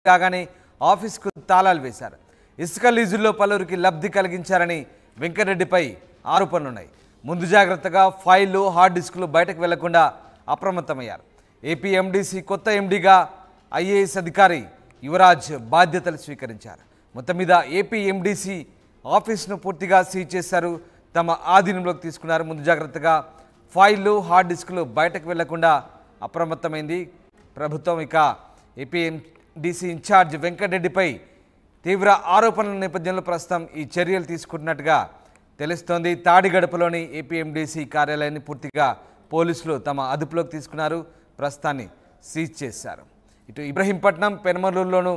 కాగానే ఆఫీస్కు తాళాలు వేశారు. ఇసుక లీజుల్లో పలువురికి లబ్ధి కలిగించారని వెంకటరెడ్డిపై ఆరోపణలున్నాయి. ముందు జాగ్రత్తగా ఫైళ్లు, హార్డ్ డిస్కులు బయటకు వెళ్లకుండా అప్రమత్తమయ్యారు. ఏపీ ఎండీసీ కొత్త ఎండీగా ఐఏఎస్ అధికారి యువరాజ్ బాధ్యతలు స్వీకరించారు. మొత్తం మీద ఏపీ ఎండీసీ ఆఫీస్ను పూర్తిగా సీజ్ చేశారు, తమ ఆధీనంలోకి తీసుకున్నారు. ముందు జాగ్రత్తగా ఫైళ్లు, హార్డ్ డిస్కులు బయటకు వెళ్లకుండా అప్రమత్తమైంది ప్రభుత్వం. ఇక ఏపీ ఎండీసీ ఇన్ఛార్జ్ వెంకటరెడ్డిపై తీవ్ర ఆరోపణల నేపథ్యంలో ప్రస్తుతం ఈ చర్యలు తీసుకుంటున్నట్టుగా తెలుస్తోంది. తాడిగడపలోని ఏపీ ఎండీసీ కార్యాలయాన్ని పూర్తిగా పోలీసులు తమ అదుపులోకి తీసుకున్నారు, ప్రస్తుతాన్ని సీజ్ చేశారు. ఇటు ఇబ్రహీంపట్నం, పెనమలూరులోనూ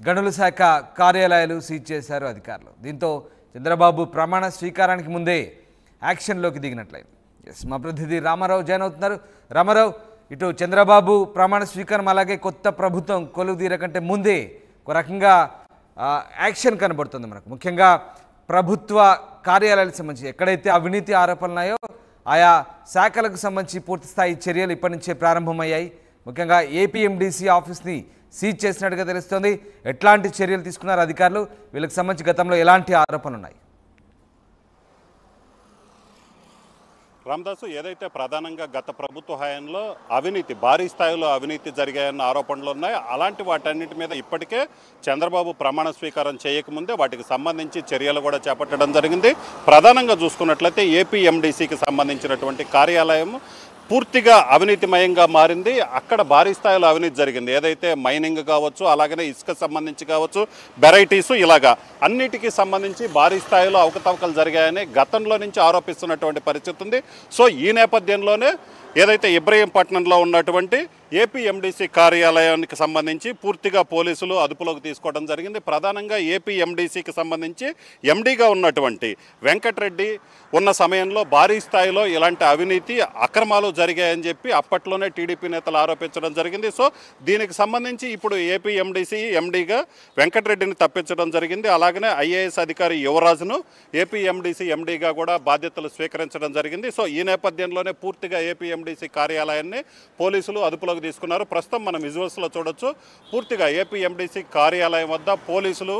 గనుల శాఖ కార్యాలయాలు సీజ్ చేశారు అధికారులు. దీంతో చంద్రబాబు ప్రమాణ స్వీకారానికి ముందే యాక్షన్లోకి దిగినట్లయింది. మా ప్రతినిధి రామారావు జాయిన్ అవుతున్నారు. రామారావు, ఇటు చంద్రబాబు ప్రమాణ స్వీకారం అలాగే కొత్త ప్రభుత్వం కొలువు తీరకంటే ముందే ఒక రకంగా యాక్షన్ కనబడుతుంది మనకు. ముఖ్యంగా ప్రభుత్వ కార్యాలయాలకు సంబంధించి ఎక్కడైతే అవినీతి ఆరోపణలు ఉన్నాయో ఆయా శాఖలకు సంబంధించి పూర్తి స్థాయి చర్యలు ఇప్పటి నుంచే ప్రారంభమయ్యాయి. ముఖ్యంగా ఏపీ ఎండీసీ ఆఫీస్ని సీజ్ చేసినట్టుగా తెలుస్తోంది. ఎట్లాంటి చర్యలు తీసుకున్నారు అధికారులు? వీళ్ళకి సంబంధించి గతంలో ఎలాంటి ఆరోపణలు ఉన్నాయి? రామదాసు, ఏదైతే ప్రధానంగా గత ప్రభుత్వ హయాంలో అవినీతి, భారీ స్థాయిలో అవినీతి జరిగాయన్న ఆరోపణలు ఉన్నాయి. అలాంటి వాటన్నిటి మీద ఇప్పటికే చంద్రబాబు ప్రమాణ స్వీకారం చేయకముందే వాటికి సంబంధించి చర్యలు కూడా చేపట్టడం జరిగింది. ప్రధానంగా చూసుకున్నట్లయితే ఏపీ ఎండీసీకి సంబంధించినటువంటి కార్యాలయం పూర్తిగా అవినీతిమయంగా మారింది. అక్కడ భారీ స్థాయిలో అవినీతి జరిగింది. ఏదైతే మైనింగ్ కావచ్చు, అలాగనే ఇసుక సంబంధించి కావచ్చు, వెరైటీసు, ఇలాగా అన్నిటికీ సంబంధించి భారీ స్థాయిలో అవకతవకలు జరిగాయని గతంలో నుంచి ఆరోపిస్తున్నటువంటి పరిస్థితి ఉంది. సో ఈ నేపథ్యంలోనే ఏదైతే ఇబ్రహీంపట్నంలో ఉన్నటువంటి ఏపీ ఎండీసీ కార్యాలయానికి సంబంధించి పూర్తిగా పోలీసులు అదుపులోకి తీసుకోవడం జరిగింది. ప్రధానంగా ఏపీ ఎండీసీకి సంబంధించి ఎండీగా ఉన్నటువంటి వెంకటరెడ్డి ఉన్న సమయంలో భారీ స్థాయిలో ఇలాంటి అవినీతి అక్రమాలు జరిగాయని చెప్పి అప్పట్లోనే టీడీపీ నేతలు ఆరోపించడం జరిగింది. సో దీనికి సంబంధించి ఇప్పుడు ఏపీ ఎండీసీ ఎండీగా వెంకటరెడ్డిని తప్పించడం జరిగింది. అలాగనే ఐఏఎస్ అధికారి యువరాజును ఏపీ ఎండీసీ ఎండీగా కూడా బాధ్యతలు స్వీకరించడం జరిగింది. సో ఈ నేపథ్యంలోనే పూర్తిగా ఏపీ ఎండీసీ కార్యాలయాన్ని పోలీసులు అదుపులోకి తీసుకున్నారు. ప్రస్తుతం మనం విజువల్స్లో చూడొచ్చు. పూర్తిగా ఏపీ ఎండీసీ కార్యాలయం వద్ద పోలీసులు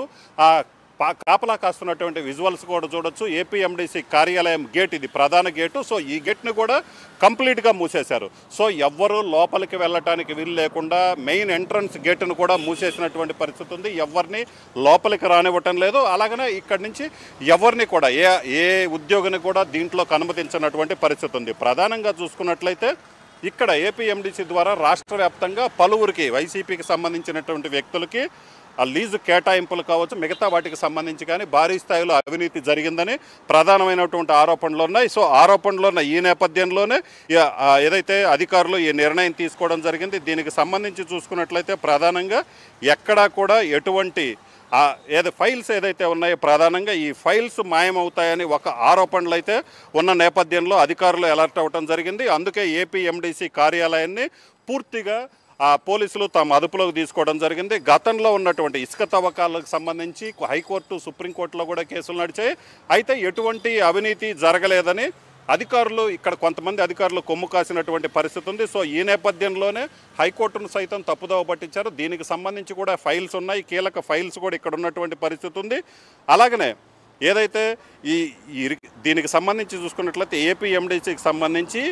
కాపలా కాస్తున్నటువంటి విజువల్స్ కూడా చూడొచ్చు. ఏపీ ఎండీసీ కార్యాలయం గేట్, ఇది ప్రధాన గేటు. సో ఈ గేట్ని కూడా కంప్లీట్గా మూసేశారు. సో ఎవ్వరూ లోపలికి వెళ్ళటానికి వీలు లేకుండా మెయిన్ ఎంట్రన్స్ గేటును కూడా మూసేసినటువంటి పరిస్థితి ఉంది. ఎవరిని లోపలికి రానివ్వటం లేదు. అలాగనే ఇక్కడి నుంచి ఎవరిని కూడా ఏ ఉద్యోగిని కూడా దీంట్లోకి అనుమతించినటువంటి పరిస్థితి ఉంది. ప్రధానంగా చూసుకున్నట్లయితే ఇక్కడ ఏపీ ఎండీసీ ద్వారా రాష్ట్ర వ్యాప్తంగా పలువురికి, వైసీపీకి సంబంధించినటువంటి వ్యక్తులకి ఆ లీజు కేటాయింపులు కావచ్చు, మిగతా వాటికి సంబంధించి కానీ భారీ స్థాయిలో అవినీతి జరిగిందని ప్రధానమైనటువంటి ఆరోపణలు ఉన్నాయి. సో ఆరోపణలు ఉన్న ఈ నేపథ్యంలోనే ఏదైతే అధికారులు ఈ నిర్ణయం తీసుకోవడం జరిగింది. దీనికి సంబంధించి చూసుకున్నట్లయితే ప్రధానంగా ఎక్కడా కూడా ఎటువంటి ఫైల్స్ ఏదైతే ఉన్నాయో ప్రధానంగా ఈ ఫైల్స్ మాయమవుతాయని ఒక ఆరోపణలు అయితే ఉన్న నేపథ్యంలో అధికారులు అలర్ట్ అవ్వడం జరిగింది. అందుకే ఏపీ ఎండీసీ కార్యాలయాన్ని పూర్తిగా పోలీసులు తమ అదుపులోకి తీసుకోవడం జరిగింది. గతంలో ఉన్నటువంటి ఇసుక తవ్వకాలకు సంబంధించి హైకోర్టు, సుప్రీంకోర్టులో కూడా కేసులు నడిచాయి. అయితే ఎటువంటి అవినీతి జరగలేదని అధికారులు, ఇక్కడ కొంతమంది అధికారులు కొమ్ము కాసినటువంటి పరిస్థితి ఉంది. సో ఈ నేపథ్యంలోనే హైకోర్టును సైతం తప్పుదోవ పట్టించారు. దీనికి సంబంధించి కూడా ఫైల్స్ ఉన్నాయి, కీలక ఫైల్స్ కూడా ఇక్కడ ఉన్నటువంటి పరిస్థితి ఉంది. అలాగనే ఏదైతే దీనికి సంబంధించి చూసుకున్నట్లయితే ఏపీ ఎండీసీకి సంబంధించి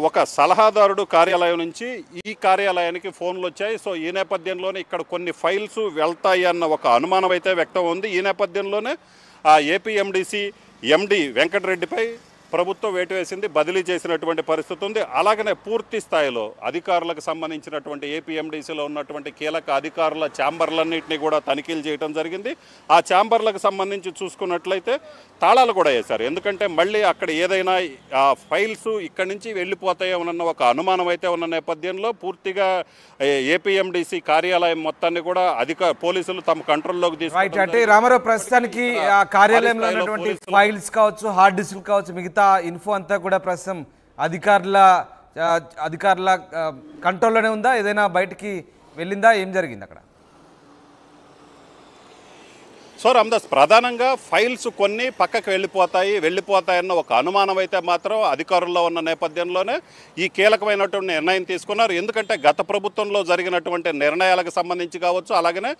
ఒక సలహాదారుడు కార్యాలయం నుంచి ఈ కార్యాలయానికి ఫోన్లు వచ్చాయి. సో ఈ నేపథ్యంలోనే ఇక్కడ కొన్ని ఫైల్స్ వెళ్తాయి అన్న ఒక అనుమానం అయితే వ్యక్తం ఉంది. ఈ నేపథ్యంలోనే ఏపీ ఎండీసీ ఎండీ వెంకటరెడ్డిపై ప్రభుత్వం వేటు వేసింది, బదిలీ చేసినటువంటి పరిస్థితి ఉంది. అలాగనే పూర్తి స్థాయిలో అధికారులకు సంబంధించినటువంటి ఏపీ ఎండీసీలో ఉన్నటువంటి కీలక అధికారుల ఛాంబర్లన్నింటినీ కూడా తనిఖీలు చేయడం జరిగింది. ఆ ఛాంబర్లకు సంబంధించి చూసుకున్నట్లయితే తాళాలు కూడా వేశారు. ఎందుకంటే మళ్ళీ అక్కడ ఏదైనా ఫైల్స్ ఇక్కడి నుంచి వెళ్ళిపోతాయేమన్న ఒక అనుమానం అయితే ఉన్న నేపథ్యంలో పూర్తిగా ఏపీ ఎండీసీ కార్యాలయం మొత్తాన్ని కూడా పోలీసులు తమ కంట్రోల్లోకి తీసుకున్నారు. అంటే రామారావు, ప్రస్తుతానికి కార్యాలయంలో ఉన్నటువంటి ఫైల్స్ కావచ్చు, హార్డ్ డిస్క్ కావచ్చు, మిగతా ఇన్ఫో అంతా కూడా ప్రస్తుతం అధికారుల కంట్రోల్లోనే ఉందా? ఏదైనా బయటికి వెళ్ళిందా? ఏం జరిగింది అక్కడ? సో రామదాస్, ప్రధానంగా ఫైల్స్ కొన్ని పక్కకు వెళ్ళిపోతాయన్న ఒక అనుమానం అయితే మాత్రం అధికారుల్లో ఉన్న నేపథ్యంలోనే ఈ కీలకమైనటువంటి నిర్ణయం తీసుకున్నారు. ఎందుకంటే గత ప్రభుత్వంలో జరిగినటువంటి నిర్ణయాలకు సంబంధించి కావచ్చు, అలాగనే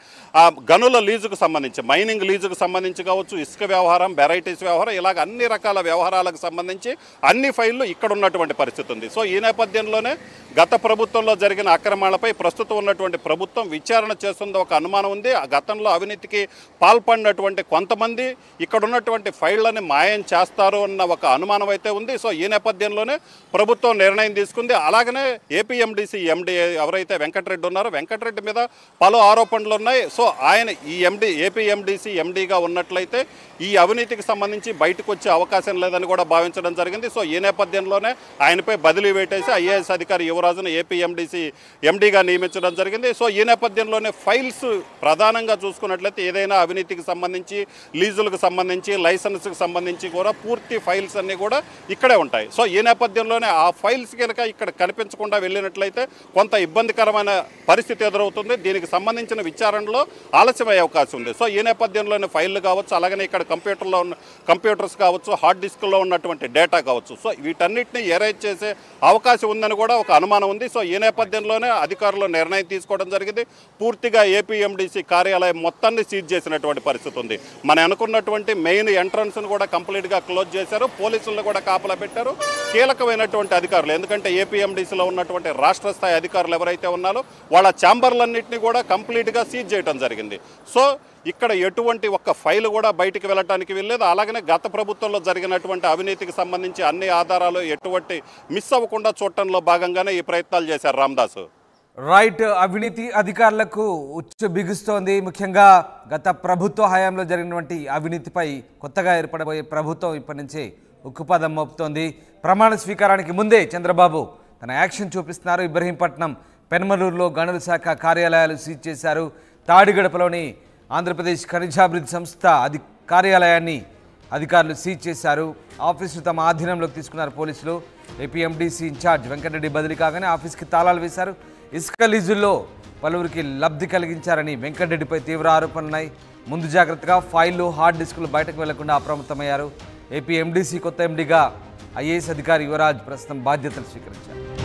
ఆ గనుల లీజుకు సంబంధించి, మైనింగ్ లీజుకు సంబంధించి కావచ్చు, ఇసుక వ్యవహారం, వెరైటీస్ వ్యవహారం, ఇలాగ అన్ని రకాల వ్యవహారాలకు సంబంధించి అన్ని ఫైళ్లు ఇక్కడ ఉన్నటువంటి పరిస్థితి ఉంది. సో ఈ నేపథ్యంలోనే గత ప్రభుత్వంలో జరిగిన అక్రమాలపై ప్రస్తుతం ఉన్నటువంటి ప్రభుత్వం విచారణ చేస్తుంది ఒక అనుమానం ఉంది. ఆ గతంలో అవినీతికి పాల్పడినటువంటి కొంతమంది ఇక్కడ ఉన్నటువంటి ఫైళ్లని మాయం చేస్తారు అన్న ఒక అనుమానం అయితే ఉంది. సో ఈ నేపథ్యంలోనే ప్రభుత్వం నిర్ణయం తీసుకుంది. అలాగనే ఏపీఎండిసి ఎండి ఎవరైతే వెంకటరెడ్డి ఉన్నారో, వెంకటరెడ్డి మీద పలు ఆరోపణలు ఉన్నాయి. సో ఆయన ఈ ఏపీఎండిసి ఎండిగా ఉన్నట్లయితే ఈ అవినీతికి సంబంధించి బయటకు వచ్చే అవకాశం లేదని కూడా భావించడం జరిగింది. సో ఈ నేపథ్యంలోనే ఆయనపై బదిలీ వేటేసి ఐఏఎస్ అధికారి యువరాజును ఏపీఎండిసి ఎండిగా నియమించడం జరిగింది. సో ఈ నేపథ్యంలోనే ఫైల్స్ ప్రధానంగా చూసుకున్నట్లయితే ఏదైనా అవినీతికి సంబంధించి, లీజులకు సంబంధించి, లైసెన్స్కి సంబంధించి కూడా పూర్తి ఫైల్స్ అన్నీ కూడా ఇక్కడే ఉంటాయి. సో ఈ నేపథ్యంలోనే ఆ ఫైల్స్ కనుక ఇక్కడ కనిపించకుండా వెళ్ళినట్లయితే కొంత ఇబ్బందికరమైన పరిస్థితి ఎదురవుతుంది. దీనికి సంబంధించిన విచారణలో ఆలస్యమయ్యే అవకాశం ఉంది. సో ఈ నేపథ్యంలోనే ఫైళ్లు కావచ్చు, అలాగనే ఇక్కడ కంప్యూటర్స్ కావచ్చు, హార్డ్ డిస్క్లో ఉన్నటువంటి డేటా కావచ్చు, సో వీటన్నిటిని ఎరేజ్ చేసే అవకాశం ఉందని కూడా ఒక అనుమానం ఉంది. సో ఈ నేపథ్యంలోనే అధికారులు నిర్ణయం తీసుకోవడం జరిగింది. పూర్తిగా ఏపీఎండిసి కార్యాలయం మొత్తాన్ని సీజ్ చేసినటువంటి పరిస్థితి ఉంది. మనం అనుకున్నటువంటి మెయిన్ ఎంట్రన్స్ను కూడా కంప్లీట్గా క్లోజ్ చేశారు. పోలీసులను కూడా కాపలా పెట్టారు. కీలకమైనటువంటి అధికారులు, ఎందుకంటే ఏపీఎండిసిలో ఉన్నటువంటి రాష్ట్ర స్థాయి అధికారులు ఎవరైతే ఉన్నారో వాళ్ళ ఛాంబర్లన్నింటినీ కూడా కంప్లీట్గా సీజ్ చేయడం జరిగింది. సో ఇక్కడ ఎటువంటి ఒక్క ఫైల్ కూడా బయటికి వెళ్ళడానికి వెళ్ళలేదు. అలాగనే గత ప్రభుత్వంలో జరిగినటువంటి అవినీతికి సంబంధించి అన్ని ఆధారాలు ఎటువంటి మిస్ అవ్వకుండా చూడటంలో భాగంగానే ఈ ప్రయత్నాలు చేశారు రామదాసు. రైట్, అవినీతి అధికారులకు ఉచ్చు బిగుస్తోంది. ముఖ్యంగా గత ప్రభుత్వ హయాంలో జరిగినటువంటి అవినీతిపై కొత్తగా ఏర్పడబోయే ప్రభుత్వం ఇప్పటి నుంచే ఉక్కుపాదం మోపుతోంది. ప్రమాణ స్వీకారానికి ముందే చంద్రబాబు తన యాక్షన్ చూపిస్తున్నారు. ఇబ్రహీంపట్నం, పెనమలూరులో గనుల శాఖ కార్యాలయాలు సీజ్ చేశారు. తాడిగడపలోని ఆంధ్రప్రదేశ్ ఖనిజాభివృద్ధి సంస్థ కార్యాలయాన్ని అధికారులు సీజ్ చేశారు. ఆఫీసును తమ ఆధీనంలోకి తీసుకున్నారు పోలీసులు. ఏపీఎండిసి ఇన్ఛార్జ్ వెంకటరెడ్డి బదిలీ కాగానే ఆఫీస్కి తాళాలు వేశారు. ఇసుక లీజుల్లో పలువురికి లబ్ధి కలిగించారని వెంకటరెడ్డిపై తీవ్ర ఆరోపణలున్నాయి. ముందు జాగ్రత్తగా ఫైళ్లు, హార్డ్ డిస్కులు బయటకు వెళ్లకుండా అప్రమత్తమయ్యారు. ఏపీఎండిసి కొత్త ఎండిగా ఐఏఎస్ అధికారి యువరాజ్ ప్రస్తుతం బాధ్యతలు స్వీకరించారు.